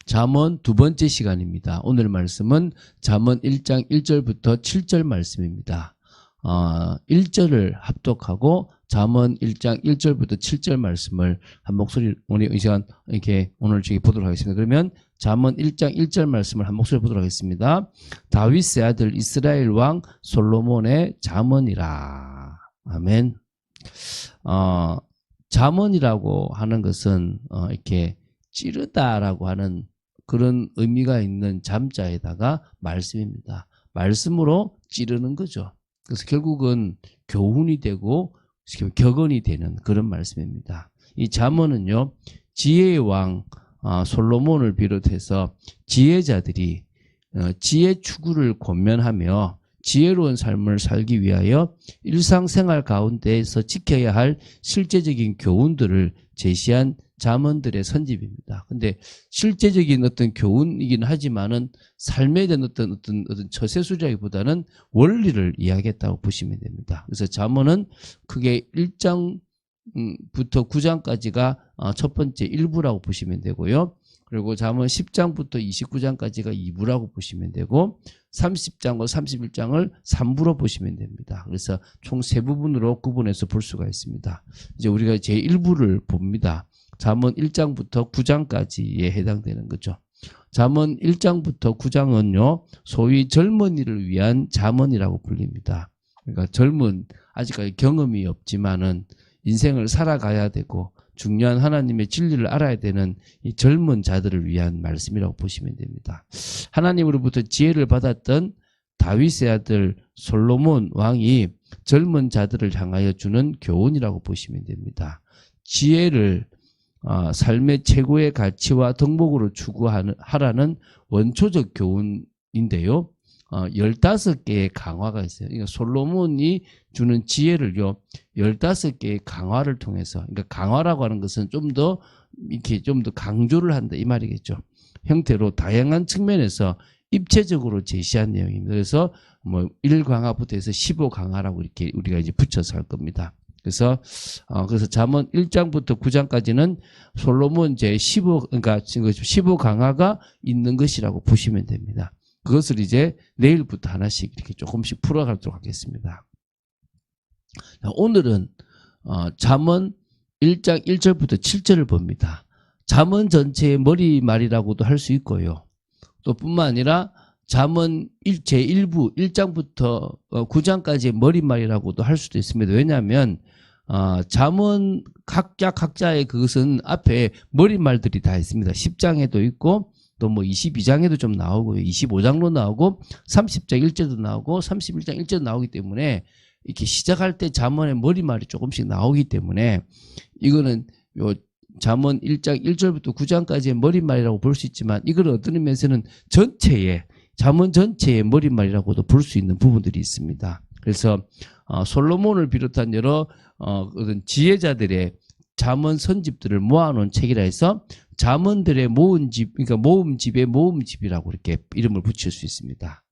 잠언 두 번째 시간입니다. 오늘 말씀은 잠언 1장 1절부터 7절 말씀입니다. 1절을 합독하고 잠언 1장 1절부터 7절 말씀을 한 목소리 우리 이 시간 이렇게 오늘 저기 보도록 하겠습니다. 그러면 잠언 1장 1절 말씀을 한 목소리 보도록 하겠습니다. 다윗의 아들 이스라엘 왕 솔로몬의 잠언이라. 아멘. 잠언이라고 하는 것은 이렇게 찌르다라고 하는 그런 의미가 있는 잠자에다가 말씀입니다. 말씀으로 찌르는 거죠. 그래서 결국은 교훈이 되고 격언이 되는 그런 말씀입니다. 이 잠언은요, 지혜의 왕 솔로몬을 비롯해서 지혜자들이 지혜 추구를 권면하며 지혜로운 삶을 살기 위하여 일상생활 가운데에서 지켜야 할 실제적인 교훈들을 제시한 잠언들의 선집입니다. 근데 실제적인 어떤 교훈이긴 하지만은 삶에 대한 어떤 처세술이라기보다는 원리를 이야기했다고 보시면 됩니다. 그래서 잠언은 크게 1장부터 9장까지가 첫 번째 1부라고 보시면 되고요. 그리고 잠언 10장부터 29장까지가 2부라고 보시면 되고 30장과 31장을 3부로 보시면 됩니다. 그래서 총 3부분으로 구분해서 볼 수가 있습니다. 이제 우리가 제1부를 봅니다. 잠언 1장부터 9장까지에 해당되는 거죠. 잠언 1장부터 9장은요, 소위 젊은이를 위한 잠언이라고 불립니다. 그러니까 아직까지 경험이 없지만은 인생을 살아가야 되고 중요한 하나님의 진리를 알아야 되는 이 젊은 자들을 위한 말씀이라고 보시면 됩니다. 하나님으로부터 지혜를 받았던 다윗의 아들 솔로몬 왕이 젊은 자들을 향하여 주는 교훈이라고 보시면 됩니다. 지혜를 삶의 최고의 가치와 덕목으로 추구하라는 원초적 교훈인데요. 15개의 강화가 있어요. 그러니까 솔로몬이 주는 지혜를요, 15개의 강화를 통해서, 그러니까 강화라고 하는 것은 좀 더 강조를 한다 이 말이겠죠. 형태로 다양한 측면에서 입체적으로 제시한 내용입니다. 그래서 1강화부터 해서 15강화라고 이렇게 우리가 이제 붙여서 할 겁니다. 그래서 잠언 1장부터 9장까지는 솔로몬 그러니까 15강화가 있는 것이라고 보시면 됩니다. 그것을 이제 내일부터 하나씩 이렇게 조금씩 풀어가도록 하겠습니다. 오늘은 잠언 1장 1절부터 7절을 봅니다. 잠언 전체의 머리말이라고도 할 수 있고요. 또 뿐만 아니라 잠언 제1부 1장부터 9장까지의 머리말이라고도 할 수도 있습니다. 왜냐하면 잠언 각자의 그것은 앞에 머리말들이 다 있습니다. 10장에도 있고 또 22장에도 좀 나오고요. 25장로 나오고 30장 1절도 나오고 31장 1절도 나오기 때문에 이렇게 시작할 때 잠언의 머리말이 조금씩 나오기 때문에 이거는 요 잠언 1장 1절부터 9장까지의 머리말이라고 볼 수 있지만 이걸 어떤 의미에서는 잠언 전체의 머리말이라고도 볼 수 있는 부분들이 있습니다. 그래서 솔로몬을 비롯한 여러 어떤 지혜자들의 잠언 선집들을 모아놓은 책이라 해서 잠언들의 모음집, 그러니까 모음집의 모음집이라고 이렇게 이름을 붙일 수 있습니다.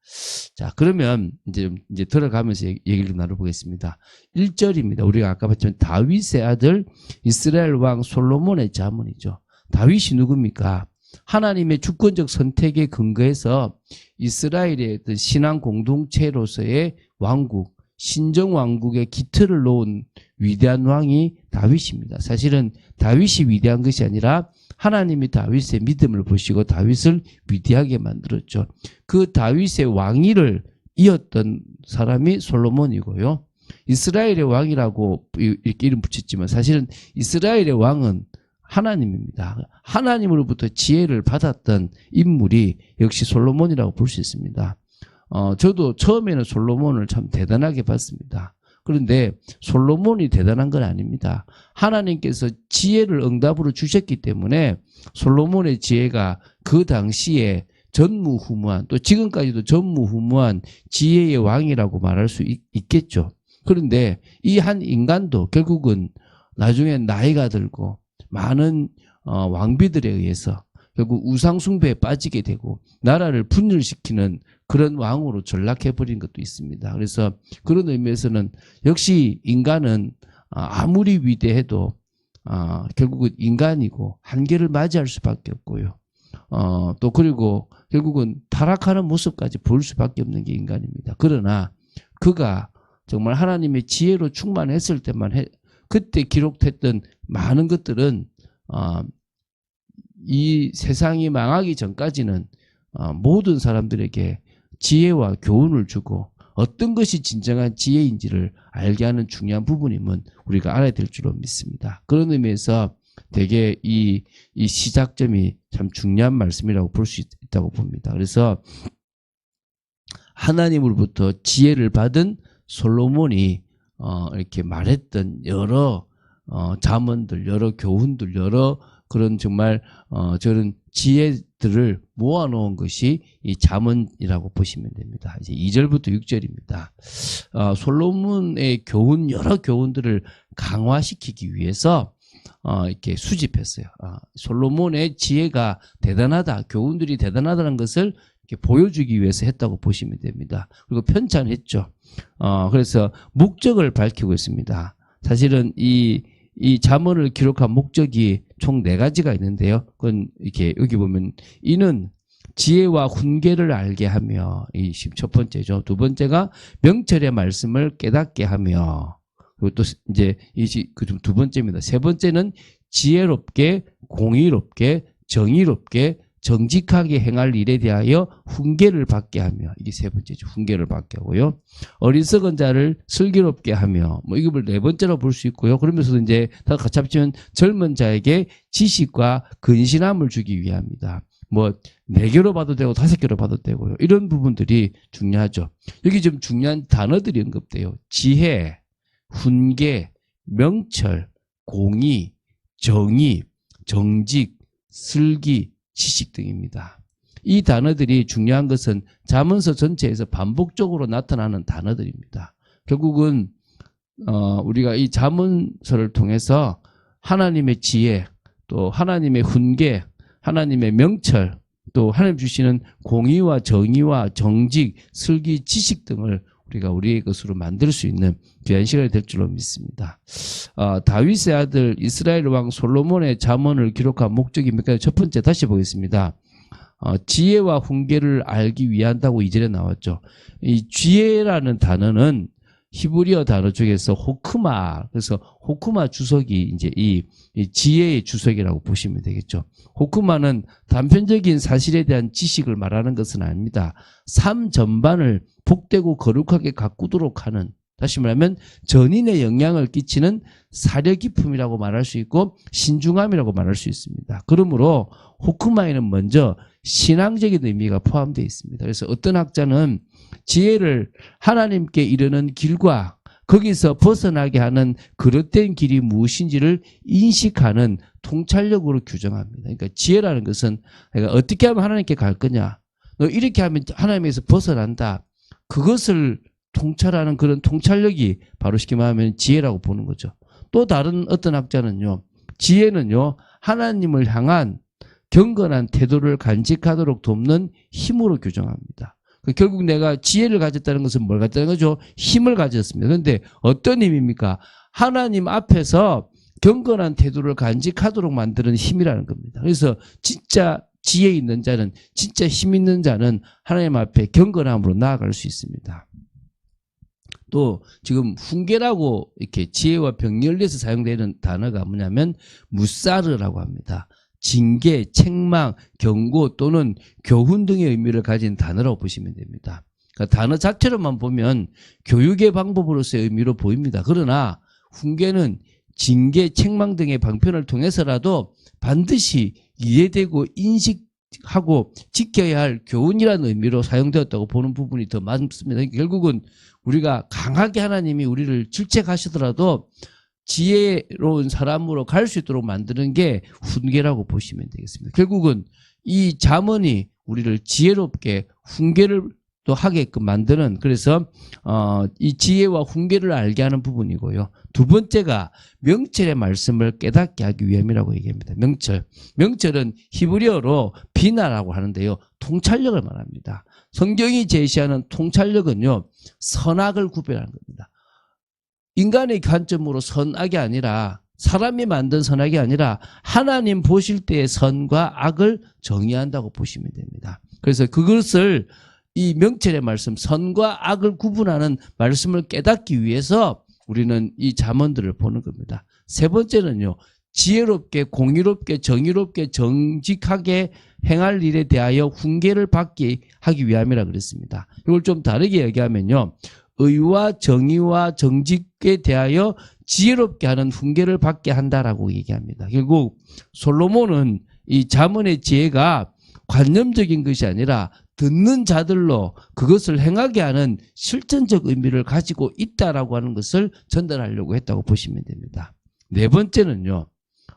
자, 그러면 이제 들어가면서 얘기를 나눠보겠습니다. 1절입니다. 우리가 아까 봤지만 다윗의 아들 이스라엘 왕 솔로몬의 잠언이죠. 다윗이 누굽니까? 하나님의 주권적 선택에 근거해서 이스라엘의 어떤 신앙 공동체로서의 왕국, 신정왕국의 기틀을 놓은 위대한 왕이 다윗입니다. 사실은 다윗이 위대한 것이 아니라 하나님이 다윗의 믿음을 보시고 다윗을 위대하게 만들었죠. 그 다윗의 왕위를 이었던 사람이 솔로몬이고요. 이스라엘의 왕이라고 이렇게 이름 붙였지만 사실은 이스라엘의 왕은 하나님입니다. 하나님으로부터 지혜를 받았던 인물이 역시 솔로몬이라고 볼 수 있습니다. 저도 처음에는 솔로몬을 참 대단하게 봤습니다. 그런데 솔로몬이 대단한 건 아닙니다. 하나님께서 지혜를 응답으로 주셨기 때문에 솔로몬의 지혜가 그 당시에 전무후무한, 또 지금까지도 전무후무한 지혜의 왕이라고 말할 수 있겠죠. 그런데 이 한 인간도 결국은 나중에 나이가 들고 많은 왕비들에 의해서 결국 우상숭배에 빠지게 되고 나라를 분열시키는 그런 왕으로 전락해버린 것도 있습니다. 그래서 그런 의미에서는 역시 인간은 아무리 위대해도 결국은 인간이고 한계를 맞이할 수밖에 없고요. 또 그리고 결국은 타락하는 모습까지 보일 수밖에 없는 게 인간입니다. 그러나 그가 정말 하나님의 지혜로 충만했을 때만 그때 기록됐던 많은 것들은 이 세상이 망하기 전까지는 모든 사람들에게 지혜와 교훈을 주고 어떤 것이 진정한 지혜인지를 알게 하는 중요한 부분임은 우리가 알아야 될 줄로 믿습니다. 그런 의미에서 되게 이 시작점이 참 중요한 말씀이라고 볼 수 있다고 봅니다. 그래서 하나님으로부터 지혜를 받은 솔로몬이 이렇게 말했던 여러 잠언들, 여러 교훈들, 여러 그런 정말 저런 지혜들을 모아놓은 것이 이 잠언이라고 보시면 됩니다. 이제 2절부터 6절입니다. 솔로몬의 교훈, 여러 교훈들을 강화시키기 위해서 이렇게 수집했어요. 솔로몬의 지혜가 대단하다, 교훈들이 대단하다는 것을 이렇게 보여주기 위해서 했다고 보시면 됩니다. 그리고 편찬했죠. 그래서 목적을 밝히고 있습니다. 사실은 이 잠언을 기록한 목적이 총 4가지가 있는데요. 그건 이렇게 여기 보면 이는 지혜와 훈계를 알게 하며, 이 첫 번째죠. 두 번째가 명철의 말씀을 깨닫게 하며, 그리고 또 이제 그 두 번째입니다. 세 번째는 지혜롭게, 공의롭게, 정의롭게, 정직하게 행할 일에 대하여 훈계를 받게 하며, 이게 세 번째죠. 훈계를 받게 하고요. 어리석은 자를 슬기롭게 하며, 이걸 4번째로 볼 수 있고요. 그러면서도 이제 다 같이 합치면 젊은 자에게 지식과 근신함을 주기 위함이다. 4개로 봐도 되고 5개로 봐도 되고요. 이런 부분들이 중요하죠. 여기 좀 중요한 단어들이 언급돼요. 지혜, 훈계, 명철, 공의, 정의, 정직, 슬기, 지식 등입니다. 이 단어들이 중요한 것은 잠언서 전체에서 반복적으로 나타나는 단어들입니다. 결국은 우리가 이 잠언서를 통해서 하나님의 지혜, 또 하나님의 훈계, 하나님의 명철, 또 하나님 주시는 공의와 정의와 정직, 슬기, 지식 등을 우리가 우리의 것으로 만들 수 있는 귀한 시간이 될 줄로 믿습니다. 다윗의 아들 이스라엘 왕 솔로몬의 잠언을 기록한 목적이 몇 가지. 첫 번째 다시 보겠습니다. 지혜와 훈계를 알기 위한다고 2절에 나왔죠. 이 지혜라는 단어는 히브리어 단어 중에서 호크마, 그래서 호크마 주석이 이제 이 지혜의 주석이라고 보시면 되겠죠. 호크마는 단편적인 사실에 대한 지식을 말하는 것은 아닙니다. 삶 전반을 복되고 거룩하게 가꾸도록 하는, 다시 말하면 전인의 영향을 끼치는 사려 깊음이라고 말할 수 있고 신중함이라고 말할 수 있습니다. 그러므로 호크마에는 먼저 신앙적인 의미가 포함되어 있습니다. 그래서 어떤 학자는 지혜를 하나님께 이르는 길과 거기서 벗어나게 하는 그릇된 길이 무엇인지를 인식하는 통찰력으로 규정합니다. 그러니까 지혜라는 것은 내가 어떻게 하면 하나님께 갈 거냐, 너 이렇게 하면 하나님에서 벗어난다, 그것을 통찰하는 그런 통찰력이 바로 쉽게 말하면 지혜라고 보는 거죠. 또 다른 어떤 학자는요, 지혜는요 하나님을 향한 경건한 태도를 간직하도록 돕는 힘으로 규정합니다. 결국 내가 지혜를 가졌다는 것은 뭘 가졌다는 거죠? 힘을 가졌습니다. 그런데 어떤 힘입니까? 하나님 앞에서 경건한 태도를 간직하도록 만드는 힘이라는 겁니다. 그래서 진짜 지혜 있는 자는, 진짜 힘 있는 자는 하나님 앞에 경건함으로 나아갈 수 있습니다. 또 지금 훈계라고 이렇게 지혜와 병렬에서 사용되는 단어가 뭐냐면 무사르라고 합니다. 징계, 책망, 경고 또는 교훈 등의 의미를 가진 단어라고 보시면 됩니다. 그러니까 단어 자체로만 보면 교육의 방법으로서의 의미로 보입니다. 그러나 훈계는 징계, 책망 등의 방편을 통해서라도 반드시 이해되고 인식하고 지켜야 할 교훈이라는 의미로 사용되었다고 보는 부분이 더 많습니다. 결국은 우리가 강하게 하나님이 우리를 질책하시더라도 지혜로운 사람으로 갈 수 있도록 만드는 게 훈계라고 보시면 되겠습니다. 결국은 이 잠언이 우리를 지혜롭게 훈계를 또 하게끔 만드는, 그래서 이 지혜와 훈계를 알게 하는 부분이고요. 두 번째가 명철의 말씀을 깨닫게 하기 위함이라고 얘기합니다. 명철은 히브리어로 비나라고 하는데요, 통찰력을 말합니다. 성경이 제시하는 통찰력은요, 선악을 구별하는 겁니다. 인간의 관점으로 선악이 아니라 사람이 만든 선악이 아니라 하나님 보실 때의 선과 악을 정의한다고 보시면 됩니다. 그래서 그것을 이 명철의 말씀, 선과 악을 구분하는 말씀을 깨닫기 위해서 우리는 이 잠언들을 보는 겁니다. 세 번째는요, 지혜롭게, 공의롭게, 정의롭게, 정직하게 행할 일에 대하여 훈계를 받게 하기 위함이라 그랬습니다. 이걸 좀 다르게 얘기하면요, 의와 정의와 정직에 대하여 지혜롭게 하는 훈계를 받게 한다라고 얘기합니다. 결국 솔로몬은 이 잠언의 지혜가 관념적인 것이 아니라 듣는 자들로 그것을 행하게 하는 실천적 의미를 가지고 있다라고 하는 것을 전달하려고 했다고 보시면 됩니다. 네 번째는요,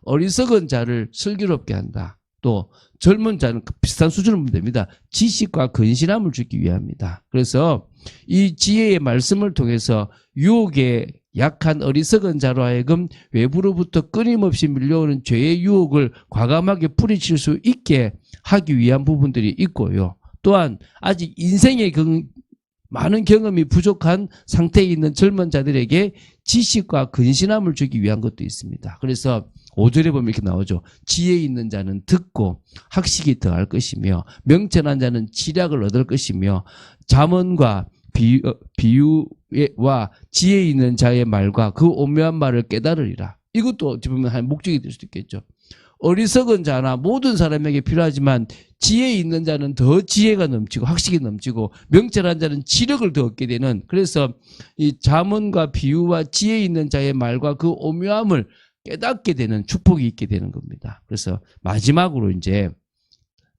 어리석은 자를 슬기롭게 한다. 또 젊은 자는 비슷한 수준으로 보면 됩니다. 지식과 근신함을 주기 위함이다. 그래서 이 지혜의 말씀을 통해서 유혹에 약한 어리석은 자로 하여금 외부로부터 끊임없이 밀려오는 죄의 유혹을 과감하게 뿌리칠 수 있게 하기 위한 부분들이 있고요. 또한 아직 인생의 많은 경험이 부족한 상태에 있는 젊은 자들에게 지식과 근신함을 주기 위한 것도 있습니다. 그래서 5절에 보면 이렇게 나오죠. 지혜 있는 자는 듣고 학식이 더할 것이며 명철한 자는 지략을 얻을 것이며 잠언과 비유와 지혜 있는 자의 말과 그 오묘한 말을 깨달으리라. 이것도 어찌 보면 한 목적이 될 수도 있겠죠. 어리석은 자나 모든 사람에게 필요하지만 지혜 있는 자는 더 지혜가 넘치고 학식이 넘치고 명철한 자는 지력을 더 얻게 되는, 그래서 이 잠언과 비유와 지혜 있는 자의 말과 그 오묘함을 깨닫게 되는 축복이 있게 되는 겁니다. 그래서 마지막으로 이제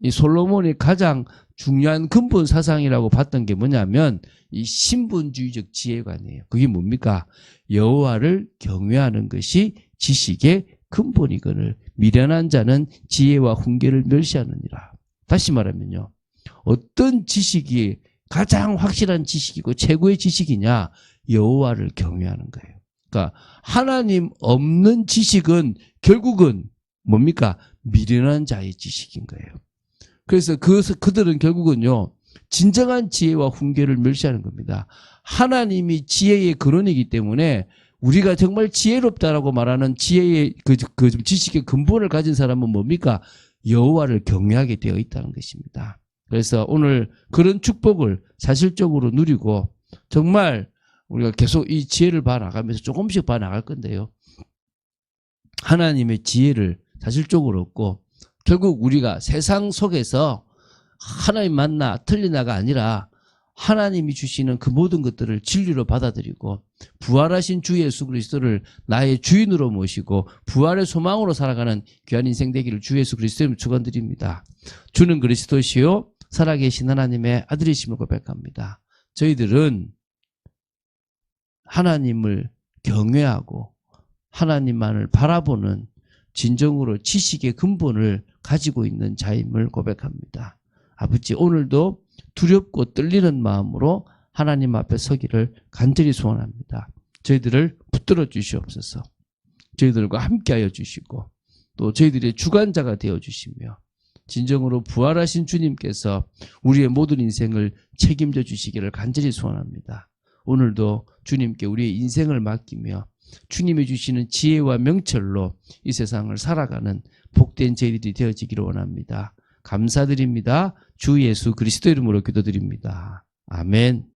이 솔로몬이 가장 중요한 근본 사상이라고 봤던 게 뭐냐면 이 신분주의적 지혜관이에요. 그게 뭡니까? 여호와를 경외하는 것이 지식의 근본이거늘 미련한 자는 지혜와 훈계를 멸시하느니라. 다시 말하면요, 어떤 지식이 가장 확실한 지식이고 최고의 지식이냐? 여호와를 경외하는 거예요. 그러니까 하나님 없는 지식은 결국은 뭡니까? 미련한 자의 지식인 거예요. 그래서 그들은 결국은요, 진정한 지혜와 훈계를 멸시하는 겁니다. 하나님이 지혜의 근원이기 때문에 우리가 정말 지혜롭다라고 말하는 지혜의 그 지식의 근본을 가진 사람은 뭡니까? 여호와를 경외하게 되어 있다는 것입니다. 그래서 오늘 그런 축복을 사실적으로 누리고 정말 우리가 계속 이 지혜를 봐나가면서 조금씩 봐나갈 건데요, 하나님의 지혜를 사실적으로 얻고 결국 우리가 세상 속에서 하나님 만나 틀리나가 아니라 하나님이 주시는 그 모든 것들을 진리로 받아들이고 부활하신 주 예수 그리스도를 나의 주인으로 모시고 부활의 소망으로 살아가는 귀한 인생 되기를 주 예수 그리스도의 축원드립니다. 주는 그리스도시요 살아계신 하나님의 아들이심을 고백합니다. 저희들은 하나님을 경외하고 하나님만을 바라보는 진정으로 지식의 근본을 가지고 있는 자임을 고백합니다. 아버지, 오늘도 두렵고 떨리는 마음으로 하나님 앞에 서기를 간절히 소원합니다. 저희들을 붙들어 주시옵소서. 저희들과 함께하여 주시고 또 저희들의 주관자가 되어 주시며 진정으로 부활하신 주님께서 우리의 모든 인생을 책임져 주시기를 간절히 소원합니다. 오늘도 주님께 우리의 인생을 맡기며 주님이 주시는 지혜와 명철로 이 세상을 살아가는 복된 저희들이 되어지기를 원합니다. 감사드립니다. 주 예수 그리스도 이름으로 기도드립니다. 아멘.